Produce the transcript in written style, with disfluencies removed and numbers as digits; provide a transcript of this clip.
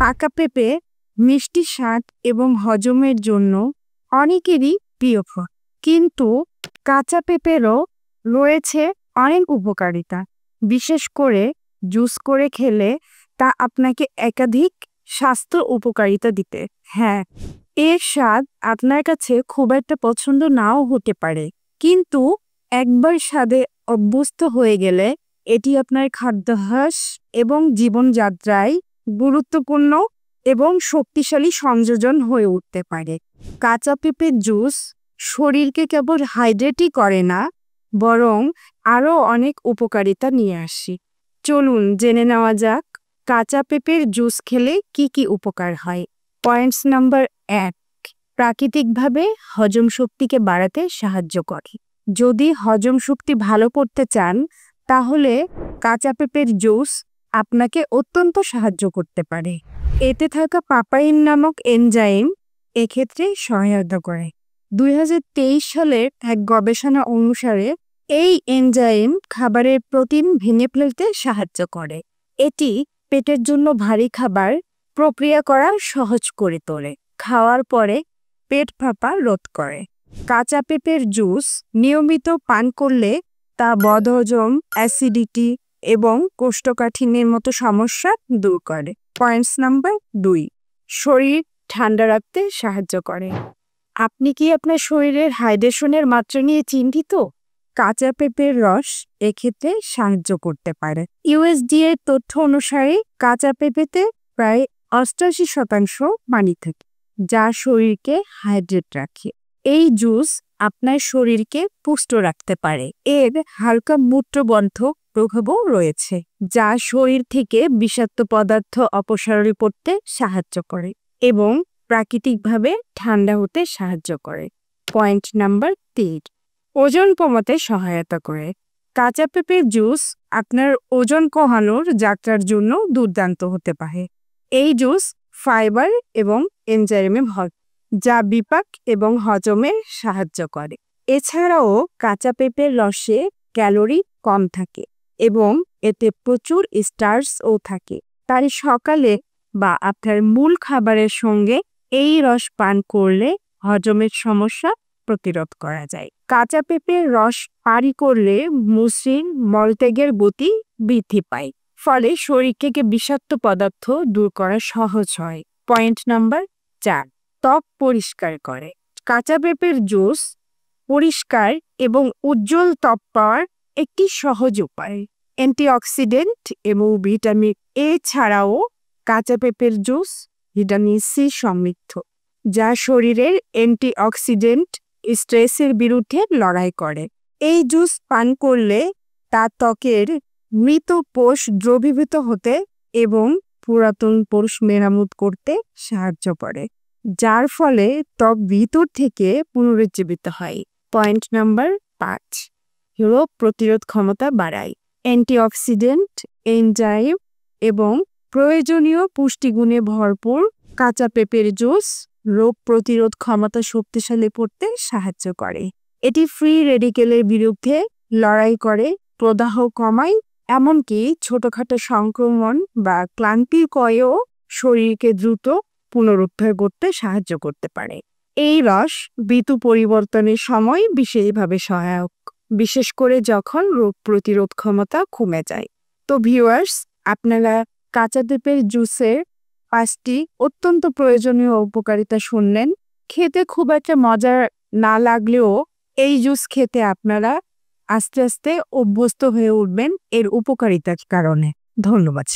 পাকা পেঁপে মিষ্টি স্বাদ এবং হজমের জন্য অনেকেরই প্রিয় ফল, কিন্তু কাঁচা পেঁপেরও রয়েছে অনেক উপকারিতা। বিশেষ করে জুস করে খেলে তা আপনাকে একাধিক স্বাস্থ্য উপকারিতা দিতে। হ্যাঁ, এর স্বাদ আপনার কাছে খুব একটা পছন্দ নাও হতে পারে, কিন্তু একবার স্বাদে অভ্যস্ত হয়ে গেলে এটি আপনার খাদ্যাভ্যাস এবং জীবনযাত্রায় গুরুত্বপূর্ণ এবং শক্তিশালী সংযোজন হয়ে উঠতে পারে। কাঁচা পেঁপের জুস শরীরকে কেবল হাইড্রেটই করে না, বরং আরও অনেক উপকারিতা নিয়ে আসে। চলুন জেনে নেওয়া যাক কাঁচা পেঁপের জুস খেলে কি কি উপকার হয়। পয়েন্টস নাম্বার 1, প্রাকৃতিকভাবে হজম শক্তিকে বাড়াতে সাহায্য করে। যদি হজম শক্তি ভালো করতে চান তাহলে কাঁচা পেঁপের জুস আপনাকে অত্যন্ত সাহায্য করতে পারে। এতে থাকা পাপাইন নামক এনজাইম এক্ষেত্রে সহায়তা করে। 2023 সালের এক গবেষণা অনুসারে এই এনজাইম খাবারের প্রোটিন ভেঙে ফেলতে সাহায্য করে। এটি পেটের জন্য ভারী খাবার প্রক্রিয়া করা সহজ করে তোলে। খাওয়ার পরে পেট ফাঁপা রোধ করে। কাঁচা পেঁপের জুস নিয়মিত পান করলে তা বদহজম, অ্যাসিডিটি এবং কোষ্ঠকাঠিন্যের মতো সমস্যা দূর করে। পয়েন্টস নাম্বার 2, শরীর ঠান্ডা রাখতে সাহায্য করে। আপনি কি আপনার শরীরের হাইড্রেশনের মাত্রা নিয়ে চিন্তিত? কাঁচা পেঁপের রস এক্ষেত্রে সাহায্য করতে পারে। ইউএসডিএ তথ্য অনুসারে কাঁচা পেঁপেতে প্রায় 88% পানি থাকে, যা শরীরকে হাইড্রেট রাখে। এই জুস আপনার শরীরকে পুষ্ট রাখতে পারে। এর হালকা মূত্রবর্ধক প্রভাবও রয়েছে, যা শরীর থেকে বিষাক্ত পদার্থ অপসারণ করতে সাহায্য করে এবং প্রাকৃতিকভাবে ঠান্ডা হতে সাহায্য করে। পয়েন্ট নাম্বার 3, ওজন কমাতে সহায়তা করে। কাঁচা পেঁপের জুস আপনার ওজন কমানোর যাত্রার জন্য দুর্দান্ত হতে পারে। এই জুস ফাইবার এবং এনজাইমে ভরপুর, যা বিপাক এবং হজমে সাহায্য করে। এছাড়াও কাঁচা পেঁপের রসে ক্যালোরি কম থাকে এবং এতে প্রচুর স্টার্চও থাকে, তাই সকালে বা আপনার মূল খাবারের সঙ্গে এই রস পান করলে হজমের সমস্যা প্রতিরোধ করা যায়। কাঁচা পেঁপের রস পানি করলে মসৃণ মলত্যাগের গতি বৃদ্ধি পায়, ফলে শরীর থেকে বিষাক্ত পদার্থ দূর করা সহজ হয়। পয়েন্ট নাম্বার 4, ত্বক পরিষ্কার করে। কাঁচা পেঁপের জুস পরিষ্কার এবং উজ্জ্বল ত্বক পাওয়ার একটি সহজ উপায়। অ্যান্টিঅক্সিডেন্ট এবং ভিটামিন এ ছাড়াও কাঁচা পেঁপের জুস ভিটামিন সি সমৃদ্ধ, যা শরীরের অ্যান্টিঅক্সিডেন্ট স্ট্রেসের বিরুদ্ধে লড়াই করে। এই জুস পান করলে তা ত্বকের মৃত কোষ দ্রবীভূত হতে এবং পুরাতন কোষ মেরামত করতে সাহায্য করে, যার ফলে ত্বক ভিতর থেকে পুনরুজ্জীবিত হয়। পয়েন্ট নাম্বার 5, রোগ প্রতিরোধ ক্ষমতা বাড়ায়। অ্যান্টিঅক্সিডেন্ট, এনজাইম এবং প্রয়োজনীয় পুষ্টিগুণে ভরপুর কাঁচা পেঁপের জুস রোগ প্রতিরোধ ক্ষমতা শক্তিশালী করতে সাহায্য করে। এটি ফ্রি রেডিকেলের বিরুদ্ধে লড়াই করে, প্রদাহ কমায়, এমনকি ছোটখাটো সংক্রমণ বা ক্লান্তির কয়েও শরীরকে দ্রুত পুনরুদ্ধার করতে সাহায্য করতে পারে। এই রস ঋতু পরিবর্তনের সময় বিশেষভাবে সহায়ক, বিশেষ করে যখন রোগ প্রতিরোধ ক্ষমতা কমে যায়। তো ভিউয়ার্স, আপনারা কাঁচা পেঁপের জুসের 5টি অত্যন্ত প্রয়োজনীয় উপকারিতা শুনলেন। খেতে খুব একটা মজার না লাগলেও এই জুস খেতে আপনারা আস্তে আস্তে অভ্যস্ত হয়ে উঠবেন এর উপকারিতার কারণে। ধন্যবাদ।